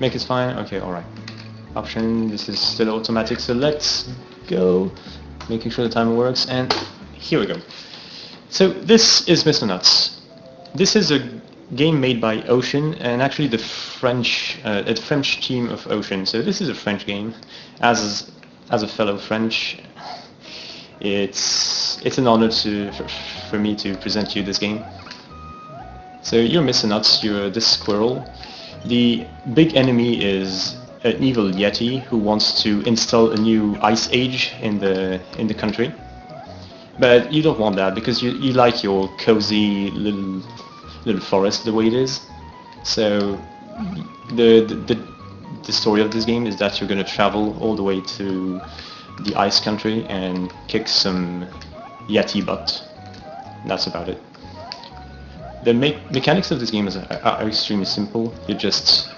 Make it fine? Okay, alright. Option, this is still automatic, so let's go. Making sure the timer works, and here we go. So this is Mr. Nutz. This is a game made by Ocean, and actually the French team of Ocean. So this is a French game. As a fellow French, it's an honor for me to present you this game. So you're Mr. Nutz, you're this squirrel. The big enemy is an evil Yeti who wants to install a new ice age in the country. But you don't want that because you like your cozy little forest the way it is. So the story of this game is that you're going to travel all the way to the ice country and kick some Yeti butt. That's about it. The mechanics of this game are extremely simple. You just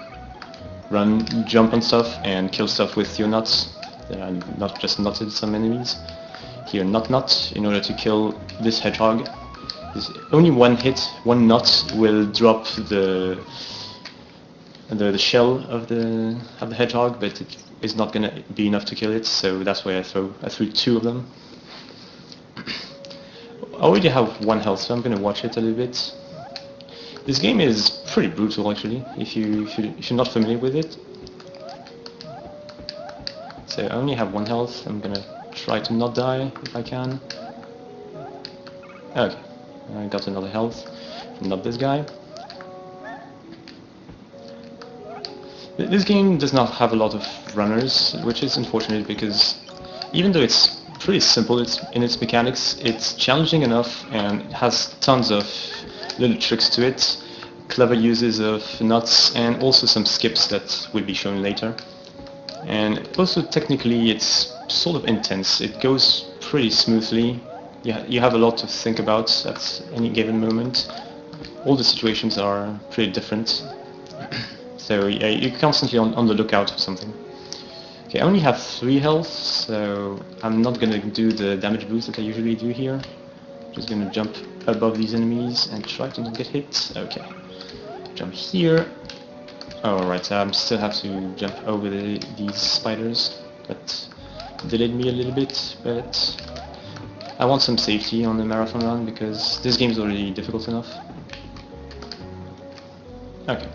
run, jump on stuff, and kill stuff with your nuts. Not just nutted some enemies. Here, nut, in order to kill this hedgehog. There's only one hit, one nut will drop the shell of the hedgehog, but it is not going to be enough to kill it. So that's why I threw two of them. I already have one health, so I'm going to watch it a little bit. This game is pretty brutal, actually, if you're not familiar with it. So I only have one health. I'm gonna try to not die if I can. Okay, I got another health. Not this guy. This game does not have a lot of runners, which is unfortunate because even though it's pretty simple in its mechanics, it's challenging enough and has tons of little tricks to it, clever uses of nuts, and also some skips that will be shown later. And also technically it's sort of intense. It goes pretty smoothly. You have a lot to think about at any given moment. All the situations are pretty different. So yeah, you're constantly on the lookout for something. Okay, I only have 3 health, so I'm not gonna do the damage boost that I usually do here. Just gonna jump above these enemies and try to not get hit. Okay. Jump here. Alright, I still have to jump over these spiders. That delayed me a little bit, but I want some safety on the marathon run because this game is already difficult enough. Okay.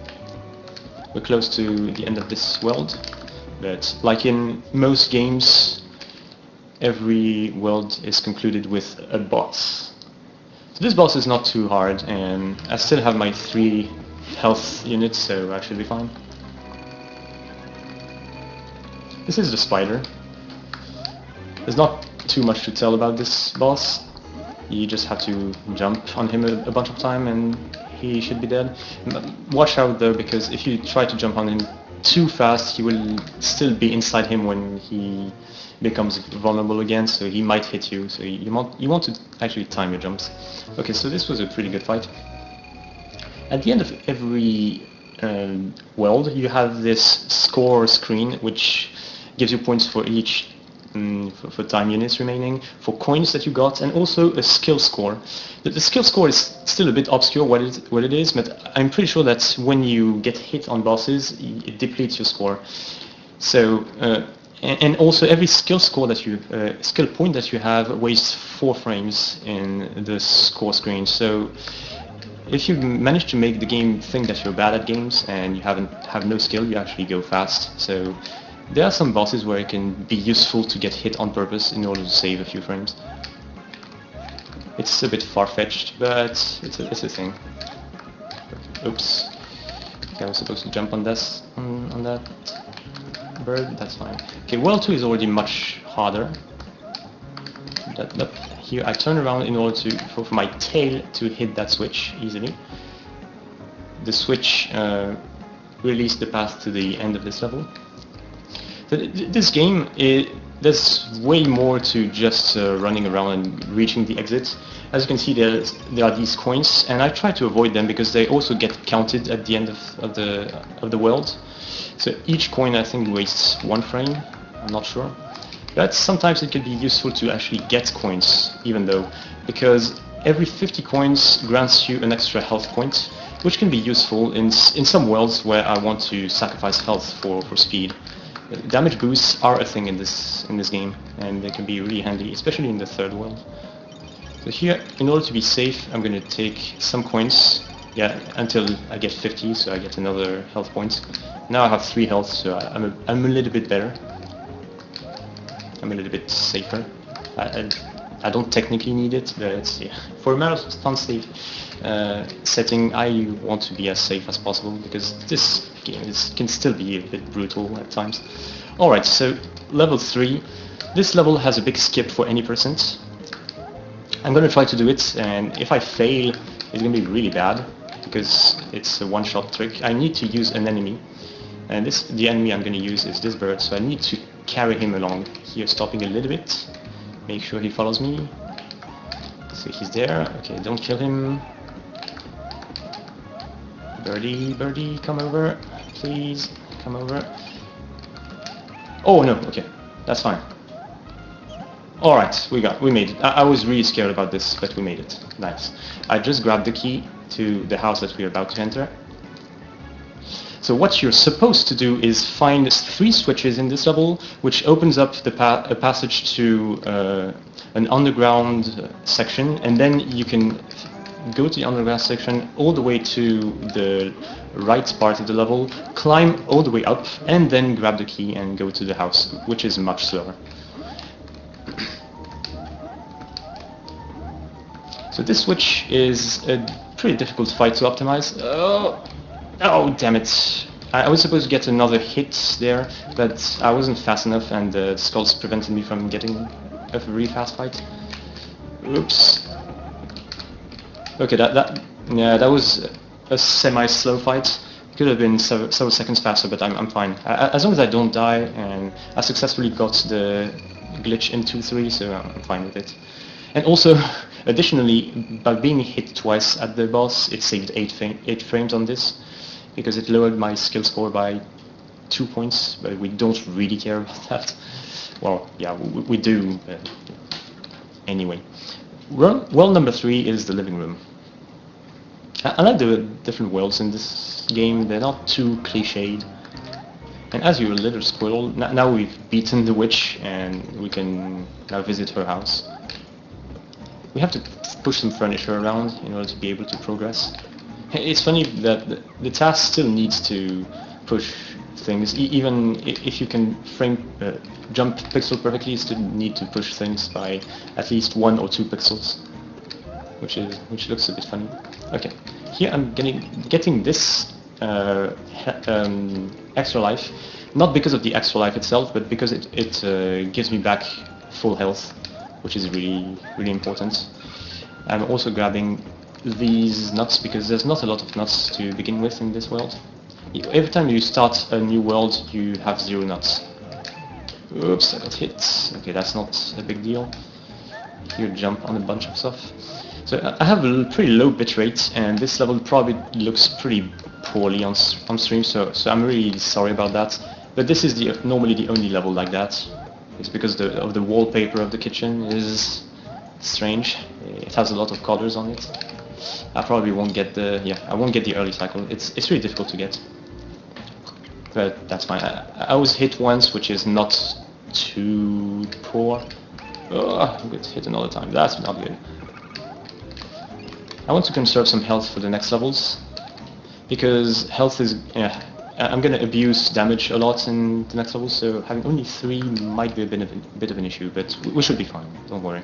We're close to the end of this world, but like in most games, every world is concluded with a boss. So this boss is not too hard, and I still have my 3 health units, so I should be fine. This is the spider. There's not too much to tell about this boss. You just have to jump on him a bunch of time and he should be dead. Watch out though, because if you try to jump on him too fast, he will still be inside him when he becomes vulnerable again, so he might hit you. So you want to actually time your jumps. Okay, so this was a pretty good fight. At the end of every world, you have this score screen, which gives you points for each for time units remaining, for coins that you got, and also a skill score. The skill score is still a bit obscure what it is, but I'm pretty sure that when you get hit on bosses, it depletes your score. So and also every skill point that you have wastes 4 frames in the score screen. So if you manage to make the game think that you're bad at games and you have no skill, you actually go fast. So there are some bosses where it can be useful to get hit on purpose in order to save a few frames. It's a bit far-fetched, but it's a thing. Oops. Okay, I was supposed to jump on this on that bird. That's fine. Okay, World 2 is already much harder. Here I turn around in order for my tail to hit that switch easily. The switch released the path to the end of this level. So this game, there's way more to just running around and reaching the exit. As you can see, there are these coins, and I try to avoid them because they also get counted at the end of the world. So each coin, I think, wastes 1 frame. I'm not sure. But sometimes it can be useful to actually get coins, even though, because every 50 coins grants you an extra health point, which can be useful in some worlds where I want to sacrifice health for speed. Damage boosts are a thing in this game, and they can be really handy, especially in the third world. So here, in order to be safe, I'm going to take some coins, until I get 50, so I get another health point. Now I have 3 health, so I'm a little bit better. I'm a little bit safer. I don't technically need it, but for a marathon stage setting, I want to be as safe as possible, because this game can still be a bit brutal at times. Alright, so level 3. This level has a big skip for any percent. I'm going to try to do it, and if I fail, it's going to be really bad, because it's a one-shot trick. I need to use an enemy, and the enemy I'm going to use is this bird, so I need to carry him along. Here, stopping a little bit. Make sure he follows me. So he's there. Okay, don't kill him. Birdie, birdie, come over. Please, come over. Oh no, okay, that's fine. Alright, we made it. I was really scared about this, but we made it. Nice. I just grabbed the key to the house that we're about to enter. So what you're supposed to do is find 3 switches in this level, which opens up a passage to an underground section, and then you can go to the underground section all the way to the right part of the level, climb all the way up, and then grab the key and go to the house, which is much slower. So this switch is a pretty difficult fight to optimize. Oh, damn it. I was supposed to get another hit there, but I wasn't fast enough, and the skulls prevented me from getting a really fast fight. Oops. Okay, that was a semi-slow fight. Could have been several seconds faster, but I'm fine. As long as I don't die, and I successfully got the glitch in 2-3, so I'm fine with it. And also, additionally, by being hit twice at the boss, it saved 8 frames on this, because it lowered my skill score by 2 points, but we don't really care about that. Well, yeah, we do, but anyway. World number 3 is the living room. I like the different worlds in this game. They're not too cliched. And as you're a little squirrel, now we've beaten the witch, and we can now visit her house. We have to push some furniture around in order to be able to progress. It's funny that the task still needs to push things, even if you can jump pixel perfectly, you still need to push things by at least 1 or 2 pixels, which looks a bit funny. Okay, here I'm getting this extra life, not because of the extra life itself, but because it gives me back full health, which is really important. I'm also grabbing these nuts because there's not a lot of nuts to begin with in this world. Every time you start a new world, you have 0 nuts. Oops, I got hit. Okay, that's not a big deal. Here, jump on a bunch of stuff. So I have a pretty low bitrate, and this level probably looks pretty poorly on stream, so I'm really sorry about that. But this is normally the only level like that. It's because of the wallpaper of the kitchen is strange. It has a lot of colors on it. I probably won't get the early cycle. It's really difficult to get. But that's fine. I was hit once, which is not too poor. Oh, I'm going to hit another time. That's not good. I want to conserve some health for the next levels, because health is... I'm going to abuse damage a lot in the next levels, so having only 3 might be a bit of an issue, but we should be fine, don't worry.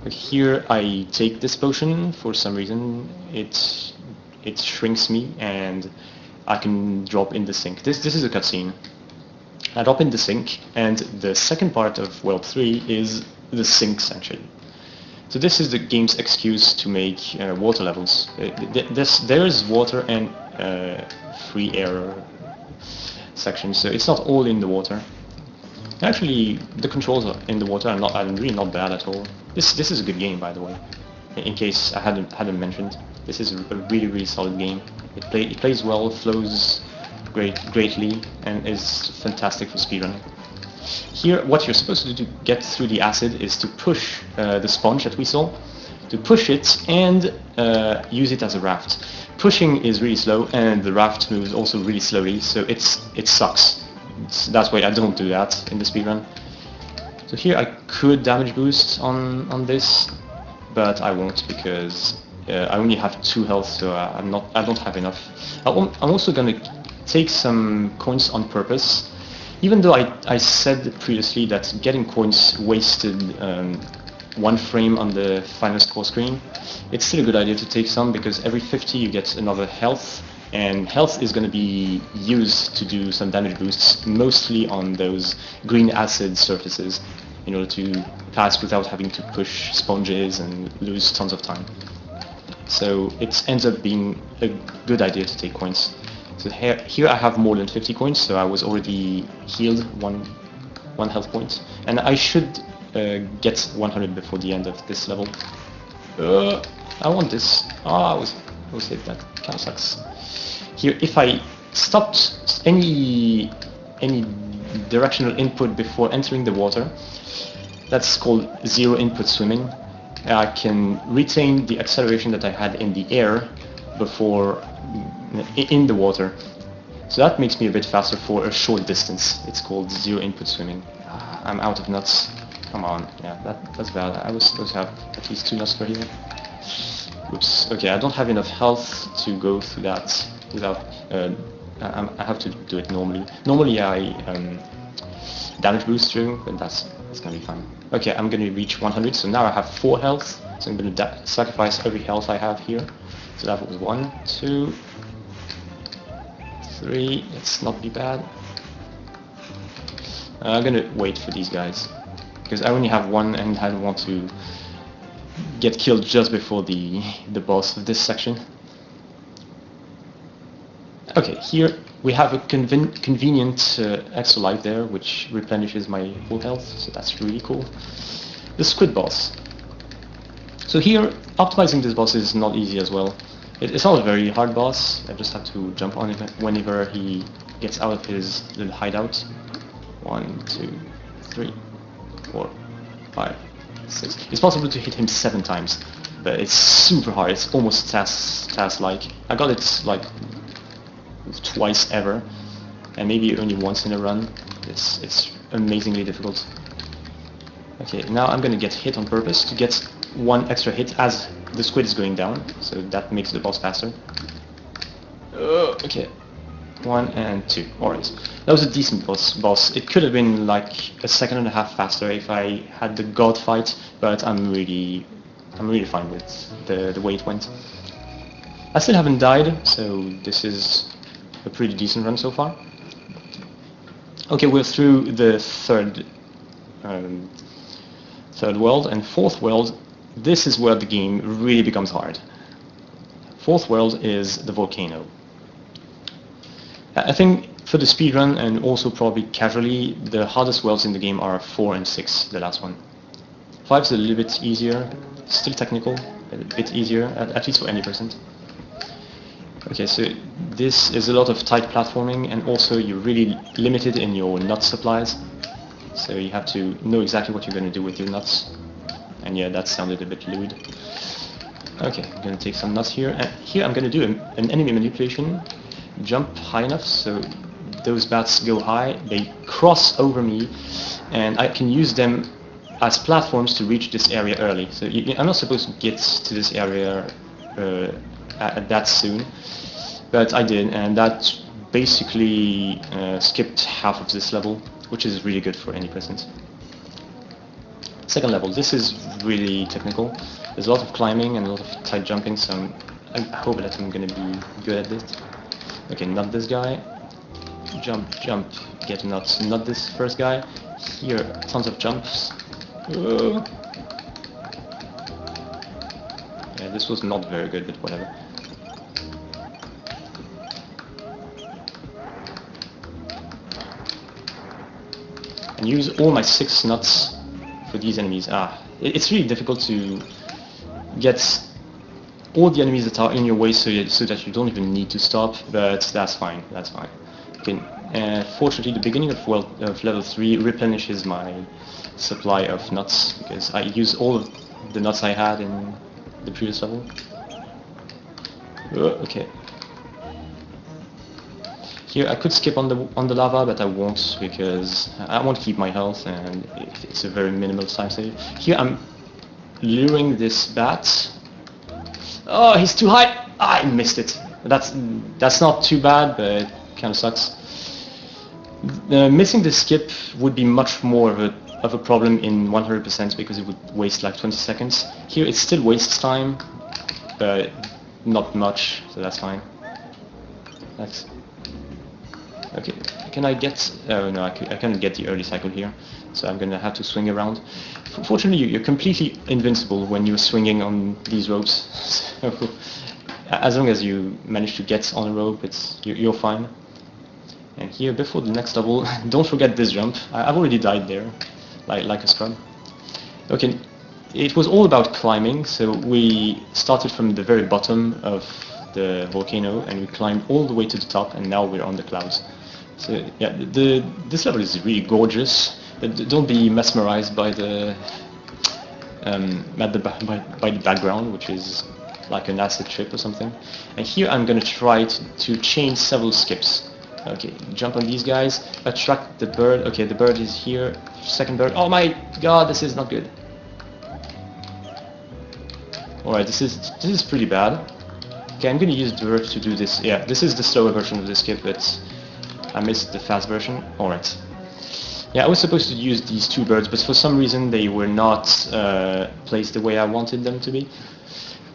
But here I take this potion. For some reason it shrinks me, and I can drop in the sink. This is a cutscene. I drop in the sink, and the second part of World 3 is the sinks, actually. So this is the game's excuse to make water levels. There is water and free air section, so it's not all in the water. Actually, the controls in the water are really not bad at all. This is a good game, by the way. In case I hadn't mentioned, this is a really solid game. It plays well, flows greatly, and is fantastic for speedrunning. Here, what you're supposed to do to get through the acid is to push the sponge that we saw. to push it and use it as a raft. Pushing is really slow, and the raft moves also really slowly, so it sucks. That's why I don't do that in the speedrun. So here I could damage boost on this, but I won't because I only have 2 health, so I don't have enough. I'm also gonna take some coins on purpose, even though I said previously that getting coins wasted 1 frame on the final score screen. It's still a good idea to take some because every 50 you get another health, and health is going to be used to do some damage boosts, mostly on those green acid surfaces, in order to pass without having to push sponges and lose tons of time. So it ends up being a good idea to take coins. So here I have more than 50 coins, so I was already healed one health point, and I should get 100 before the end of this level. I want this. I was hit. That kind of sucks. Here, if I stopped any directional input before entering the water, that's called zero input swimming. I can retain the acceleration that I had in the air before in the water. So that makes me a bit faster for a short distance. It's called zero input swimming. I'm out of nuts. Come on, yeah, that's bad. I was supposed to have at least 2 nuts per here. Oops. Okay, I don't have enough health to go through that without. I have to do it normally. Normally I damage boost through, but that's gonna be fine. Okay, I'm gonna reach 100. So now I have 4 health. So I'm gonna sacrifice every health I have here. So that was 1, 2, 3. Let's not be bad. I'm gonna wait for these guys, because I only have 1 and I don't want to get killed just before the boss of this section. Okay, here we have a convenient extra life there, which replenishes my full health, so that's really cool. The squid boss. So here, optimizing this boss is not easy as well. It's not a very hard boss. I just have to jump on him whenever he gets out of his little hideout. 1, 2, 3, 4, 5, 6. It's possible to hit him 7 times, but it's super hard. It's almost task-like. I got it like twice ever, and maybe only once in a run. It's amazingly difficult. Okay, now I'm gonna get hit on purpose to get 1 extra hit as the squid is going down, so that makes the boss faster. Okay, 1 and 2. Alright, that was a decent boss. It could have been like a second and a half faster if I had the god fight, but I'm really fine with the way it went. I still haven't died, so this is a pretty decent run so far. Okay, we're through the third world, and fourth world. This is where the game really becomes hard. Fourth world is the volcano. I think for the speedrun and also probably casually, the hardest worlds in the game are 4 and 6, the last one. 5 is a little bit easier, still technical, a bit easier, at least for any person. Okay, so this is a lot of tight platforming, and also you're really limited in your nut supplies. So you have to know exactly what you're going to do with your nuts. And yeah, that sounded a bit lewd. Okay, I'm going to take some nuts here. And here I'm going to do an enemy manipulation. Jump high enough so those bats go high, they cross over me, and I can use them as platforms to reach this area early. So I'm not supposed to get to this area that soon, but I did, and that basically skipped half of this level, which is really good for any present. Second level, this is really technical. There's a lot of climbing and a lot of tight jumping, so I hope that I'm going to be good at this. Okay, not this guy. Jump, jump, get nuts. Not this first guy. Here, tons of jumps. Yeah, this was not very good, but whatever. And use all my 6 nuts for these enemies. It's really difficult to get all the enemies that are in your way so that you don't even need to stop, but that's fine, that's fine. Okay, fortunately the beginning of level 3 replenishes my supply of nuts, because I used all of the nuts I had in the previous level. Okay. Here I could skip on the lava, but I won't because I want to keep my health, and it's a very minimal time save. Here I'm luring this bat. Oh, he's too high! I missed it. That's not too bad, but it kind of sucks. Missing the skip would be much more of a problem in 100% because it would waste like 20 seconds. Here it still wastes time, but not much, so that's fine. That's okay. Can I get? Oh no, I can't get the early cycle here, so I'm gonna have to swing around. Fortunately, you're completely invincible when you're swinging on these ropes. So as long as you manage to get on a rope, you're fine. And here, before the next level, don't forget this jump. I've already died there, like a scrub. Okay, it was all about climbing, so we started from the very bottom of the volcano and we climbed all the way to the top, and now we're on the clouds. So yeah, this level is really gorgeous, but don't be mesmerized by the background, which is like an acid trip or something. And here I'm gonna try to chain several skips. Okay, jump on these guys, attract the bird. Okay, the bird is here. Second bird. Oh my god, this is not good. Alright, this is pretty bad. Okay, I'm gonna use the bird to do this. Yeah, this is the slower version of the skip, but I missed the fast version. Alright. Yeah, I was supposed to use these two birds, but for some reason they were not placed the way I wanted them to be.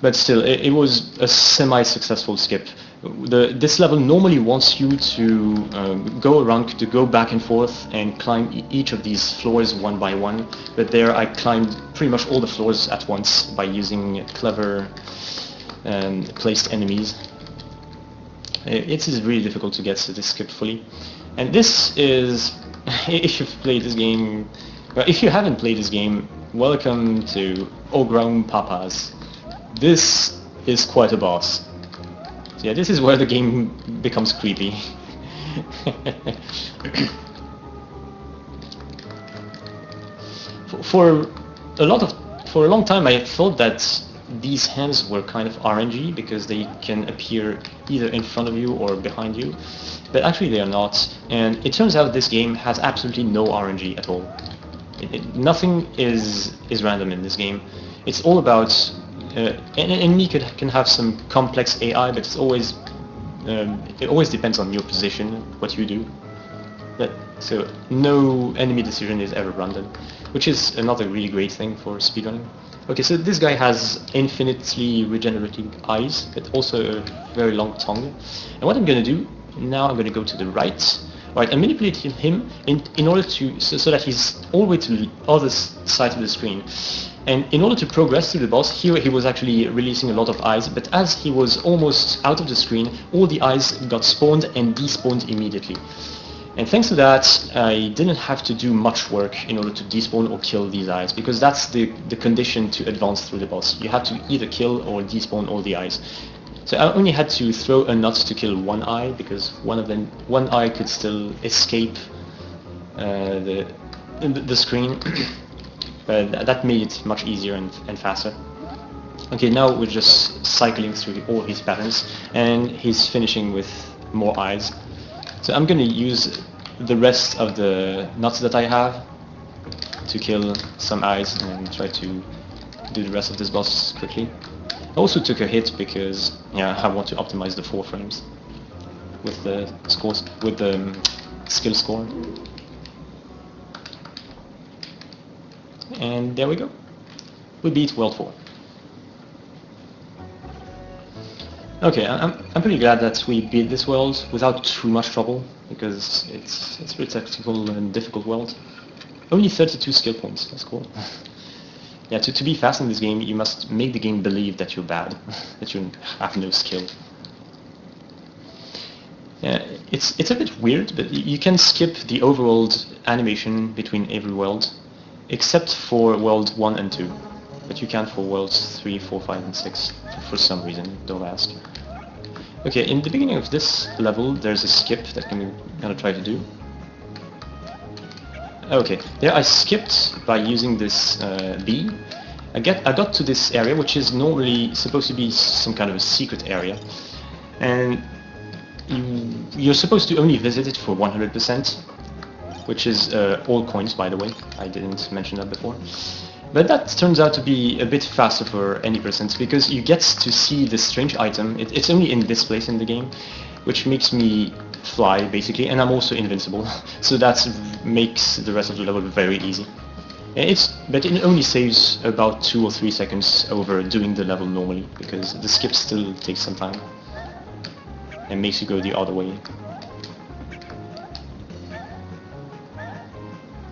But still, it was a semi-successful skip. This level normally wants you to go around, to go back and forth and climb each of these floors one by one. But there I climbed pretty much all the floors at once by using clever placed enemies. It is really difficult to get to this skip fully. And this is, if you've played this game, well, if you haven't played this game, welcome to All-Grown Papas. This is quite a boss. So yeah, this is where the game becomes creepy. For a long time I thought that these hands were kind of RNG because they can appear either in front of you or behind you, but actually they are not. And it turns out this game has absolutely no RNG at all. Nothing is random in this game. It's all about an enemy can have some complex AI, but it always depends on your position, what you do. So no enemy decision is ever random, which is another really great thing for speedrunning. Okay, so this guy has infinitely regenerating eyes, but also a very long tongue. And what I'm going to do now, I'm going to go to the right. Right, I'm manipulating him in order to so that he's all the way to the other side of the screen. And in order to progress through the boss, here he was actually releasing a lot of eyes, but as he was almost out of the screen, all the eyes got spawned and despawned immediately. And thanks to that, I didn't have to do much work in order to despawn or kill these eyes, because that's the condition to advance through the boss. You have to either kill or despawn all the eyes. So I only had to throw a nut to kill one eye, because one eye could still escape the screen. But that made it much easier and faster. Okay, now we're just cycling through all his patterns, and he's finishing with more eyes. So I'm going to use the rest of the nuts that I have to kill some eyes and try to do the rest of this boss quickly. I also took a hit because I want to optimize the 4 frames with the scores, with the skill score. And there we go. We beat World 4. Okay, I'm pretty glad that we beat this world without too much trouble, because it's a pretty technical and difficult world. Only 32 skill points, that's cool. Yeah, to be fast in this game, you must make the game believe that you're bad, that you have no skill. Yeah, it's a bit weird, but you can skip the overworld animation between every world, except for world 1 and 2. But you can't for worlds 3, 4, 5, and 6, for some reason, don't ask. Okay, in the beginning of this level, there's a skip that I'm gonna try to do. Okay, there I skipped by using this bee, I got to this area, which is normally supposed to be some kind of a secret area, and you're supposed to only visit it for 100%, which is all coins, by the way. I didn't mention that before. But that turns out to be a bit faster for any percent, because you get to see this strange item. It's only in this place in the game, which makes me fly, basically, and I'm also invincible. So that makes the rest of the level very easy. But it only saves about 2 or 3 seconds over doing the level normally, because the skip still takes some time and makes you go the other way.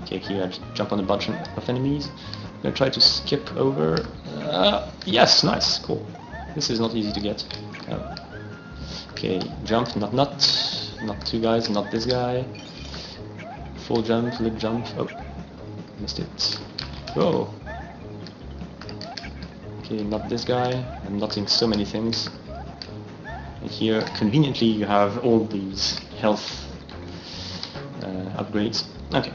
Okay, here I jump on a bunch of enemies. I'm gonna try to skip over. Yes, nice, cool. This is not easy to get. Oh. Okay, jump, not two guys, not this guy. Full jump, lip jump. Oh, missed it. Whoa. Okay, not this guy. I'm notting so many things. And here, conveniently, you have all these health upgrades. Okay.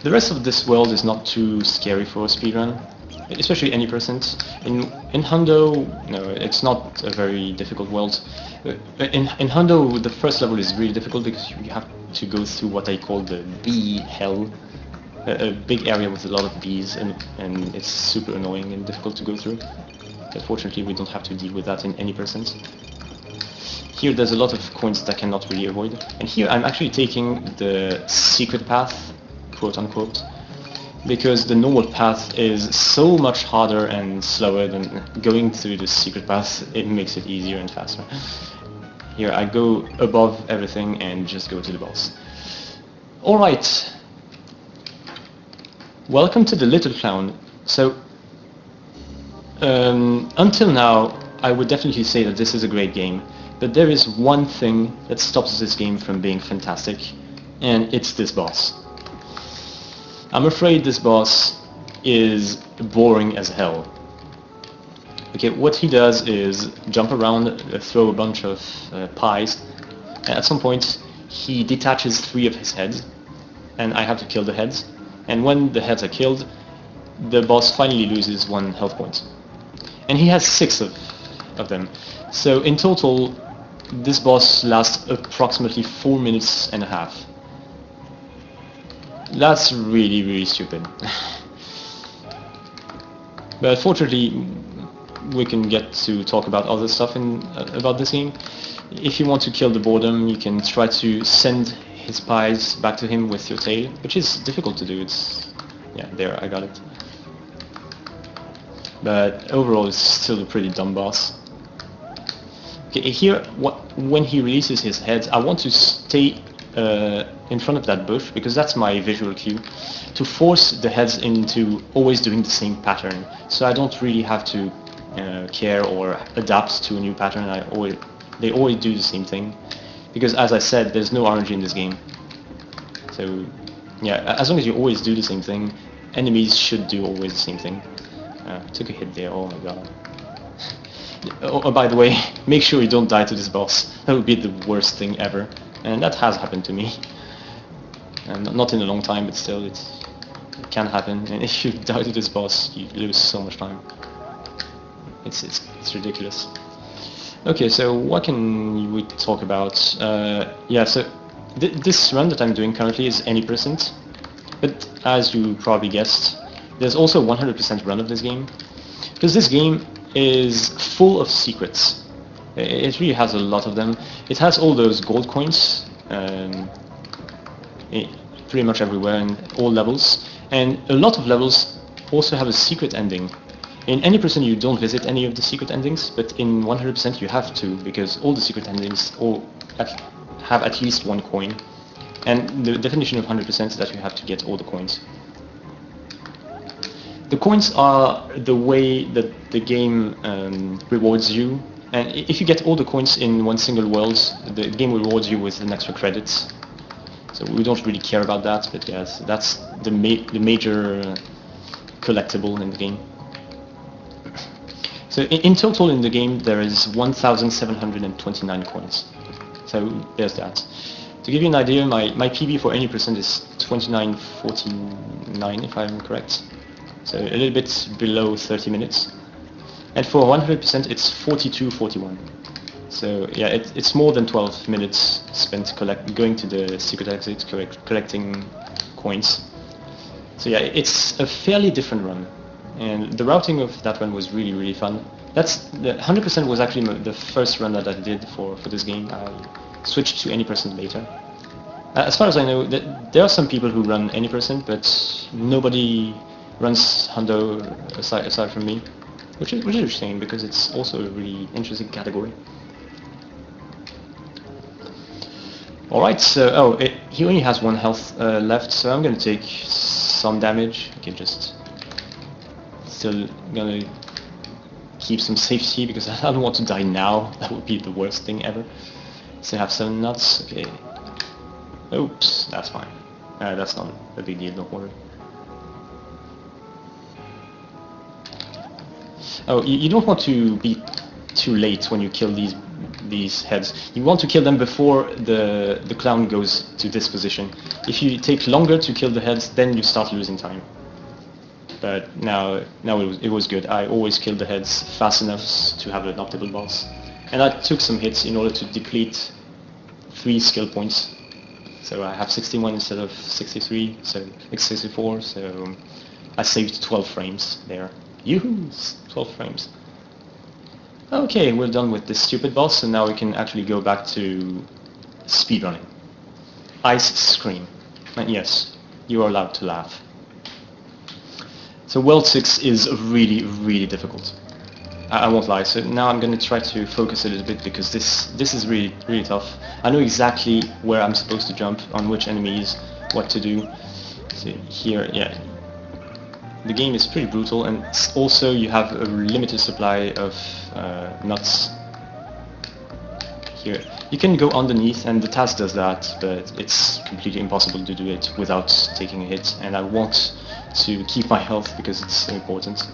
The rest of this world is not too scary for a speedrun, especially any percent. In Hundo, no, it's not a very difficult world. In Hundo, the first level is really difficult because you have to go through what I call the bee hell, a big area with a lot of bees, and it's super annoying and difficult to go through. But fortunately, we don't have to deal with that in any percent. Here there's a lot of coins that I cannot really avoid, and here I'm actually taking the secret path, quote-unquote, because the normal path is so much harder and slower than going through the secret path. It makes it easier and faster. Here I go above everything and just go to the boss. Alright, welcome to the Little Clown. So, until now, I would definitely say that this is a great game, but there is one thing that stops this game from being fantastic, and it's this boss. I'm afraid this boss is boring as hell. Okay, what he does is jump around, throw a bunch of pies, and at some point he detaches 3 of his heads, and I have to kill the heads. And when the heads are killed, the boss finally loses 1 health point. And he has 6 of them. So in total, this boss lasts approximately 4 minutes and a half. That's really, really stupid. But fortunately, we can get to talk about other stuff about this game. If you want to kill the boredom, you can try to send his pies back to him with your tail, which is difficult to do. Yeah, there, I got it. But overall, it's still a pretty dumb boss. Okay, here, when he releases his head, I want to stay in front of that bush, because that's my visual cue, to force the heads into always doing the same pattern, so I don't really have to care or adapt to a new pattern. They always do the same thing, because as I said, there's no RNG in this game. So yeah, as long as you always do the same thing, enemies should do always the same thing. Took a hit there, oh my god. Oh, by the way, make sure you don't die to this boss. That would be the worst thing ever. And that has happened to me. And not in a long time, but still, it can happen. And if you die to this boss, you lose so much time. It's ridiculous. Okay, so what can we talk about? Yeah, so this run that I'm doing currently is any percent. But as you probably guessed, there's also 100% run of this game. Because this game is full of secrets. It really has a lot of them. It has all those gold coins pretty much everywhere in all levels, and a lot of levels also have a secret ending. In any percent you don't visit any of the secret endings, but in 100% you have to, because all the secret endings have at least 1 coin, and the definition of 100% is that you have to get all the coins. The coins are the way that the game rewards you. And if you get all the coins in one single world, the game rewards you with an extra credits. So we don't really care about that, but yes, that's the major collectible in the game. So in total in the game there is 1,729 coins. So there's that. To give you an idea, my PB for any percent is 29.49 if I'm correct. so a little bit below 30 minutes. And for 100% it's 42:41. So yeah, it's more than 12 minutes spent going to the secret exit, collecting coins. So yeah, it's a fairly different run, and the routing of that run was really fun. The 100% was actually the first run that I did for this game. I switched to any percent later. As far as I know, there are some people who run any percent, but nobody runs hundo aside from me, which is a shame because it's also a really interesting category. Alright, so he only has 1 health left, so I'm gonna take some damage. Okay, just still gonna keep some safety because I don't want to die now. That would be the worst thing ever. So I have 7 nuts. Okay. Oops, that's fine. That's not a big deal, don't worry. Oh, you don't want to be too late when you kill these heads. You want to kill them before the clown goes to this position. If you take longer to kill the heads, then you start losing time. But now it was good. I always killed the heads fast enough to have an optimal boss. And I took some hits in order to deplete 3 skill points. So I have 61 instead of 63, so 64, so I saved 12 frames there. Yoo-hoo! 12 frames. Okay, we're done with this stupid boss, and now we can actually go back to speedrunning. Ice Scream. And yes, you are allowed to laugh. So World 6 is really difficult. I won't lie, so now I'm going to try to focus a little bit because this is really tough. I know exactly where I'm supposed to jump, on which enemies, what to do. So here, yeah, the game is pretty brutal, and also you have a limited supply of nuts. Here, you can go underneath, and the task does that, but it's completely impossible to do it without taking a hit, and I want to keep my health because it's so important.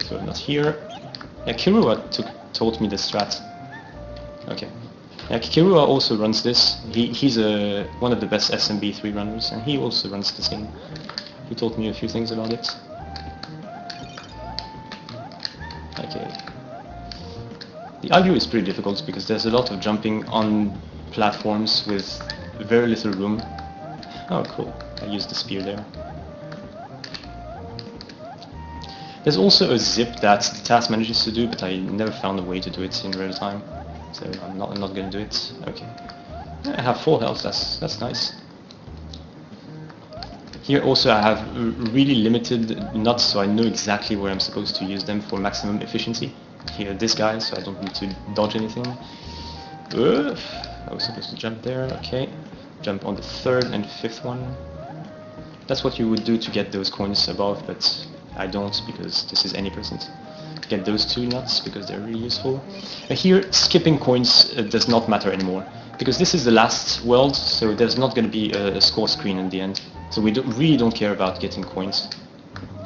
So not here. Yeah, Kirua taught me the strat. Okay. Yeah, Kirua also runs this. He's one of the best SMB3 runners, and he also runs this game. He taught me a few things about it. Okay. The Agu is pretty difficult because there's a lot of jumping on platforms with very little room. Oh, cool. I used the spear there. There's also a zip that the task manages to do, but I never found a way to do it in real time, so I'm not going to do it. Okay, I have 4 health. That's nice. Here also I have really limited nuts, so I know exactly where I'm supposed to use them for maximum efficiency. Here, this guy, so I don't need to dodge anything. I was supposed to jump there. Okay, jump on the 3rd and 5th one. That's what you would do to get those coins above, but I don't, because this is any percent. Get those 2 nuts because they're really useful. Here, skipping coins does not matter anymore, because this is the last world, so there's not going to be a score screen in the end. So we really don't care about getting coins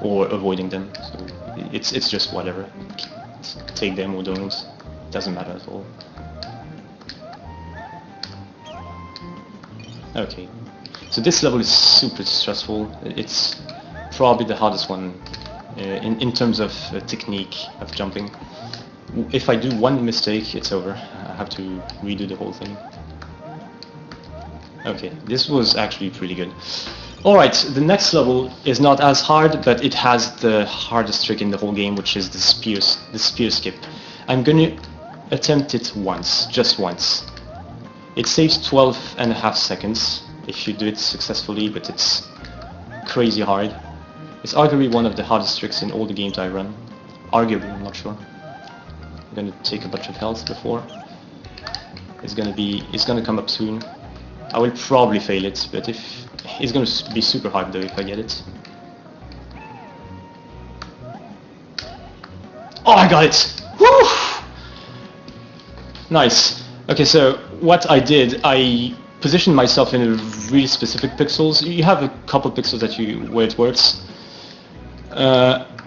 or avoiding them. So it's just whatever. Take them or don't. Doesn't matter at all. Okay. So this level is super stressful. It's probably the hardest one in terms of technique of jumping. If I do one mistake, it's over. I have to redo the whole thing. Okay, this was actually pretty good. Alright, the next level is not as hard, but it has the hardest trick in the whole game, which is the spear skip. I'm gonna attempt it once, just once. It saves 12.5 seconds if you do it successfully, but it's crazy hard. It's arguably one of the hardest tricks in all the games I run. Arguably, I'm not sure. I'm gonna take a bunch of health before. It's gonna come up soon. I will probably fail it, but it's gonna be super hard though if I get it. Oh, I got it! Woo! Nice. Okay, so what I did, I positioned myself in a really specific pixels. You have a couple pixels where it works.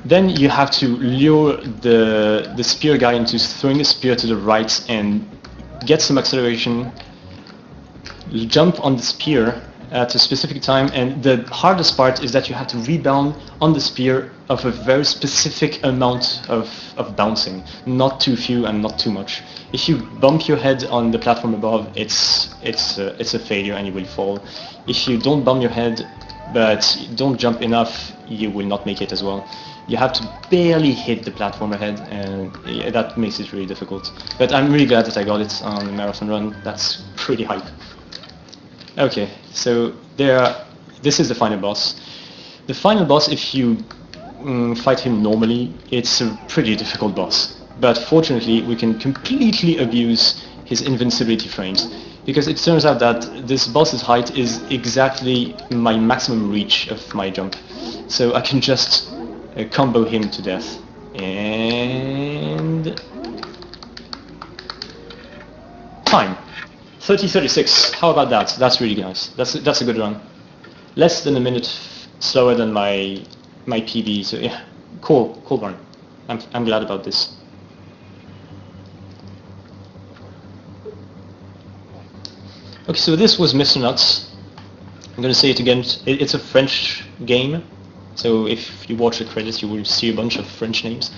Then you have to lure the spear guy into throwing a spear to the right and get some acceleration. You jump on the spear at a specific time, and the hardest part is that you have to rebound on the spear of a very specific amount of bouncing, not too few and not too much. If you bump your head on the platform above, it's a failure and you will fall. If you don't bump your head but don't jump enough, you will not make it as well. You have to barely hit the platform ahead, and that makes it really difficult. But I'm really glad that I got it on the marathon run. That's pretty hype. Okay, so this is the final boss. The final boss, if you fight him normally, it's a pretty difficult boss. But fortunately, we can completely abuse his invincibility frames, because it turns out that this boss's height is exactly my maximum reach of my jump. So I can just combo him to death. And time 30:36. How about that? That's really nice. That's a good run. Less than a minute slower than my PB. So yeah, cool run. I'm glad about this. Okay, so this was Mr. Nutz. I'm going to say it again. It's a French game, so if you watch the credits, you will see a bunch of French names.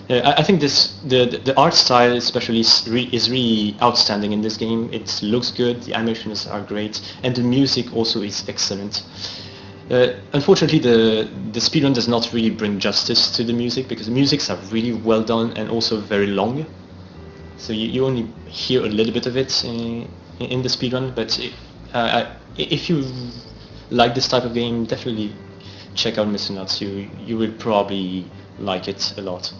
I think the art style especially is really outstanding in this game. It looks good, the animations are great, and the music also is excellent. Unfortunately, the speedrun does not really bring justice to the music, because the musics are really well done and also very long. So you only hear a little bit of it in the speedrun, but if you like this type of game, definitely check out Mr. Nutz. You will probably like it a lot.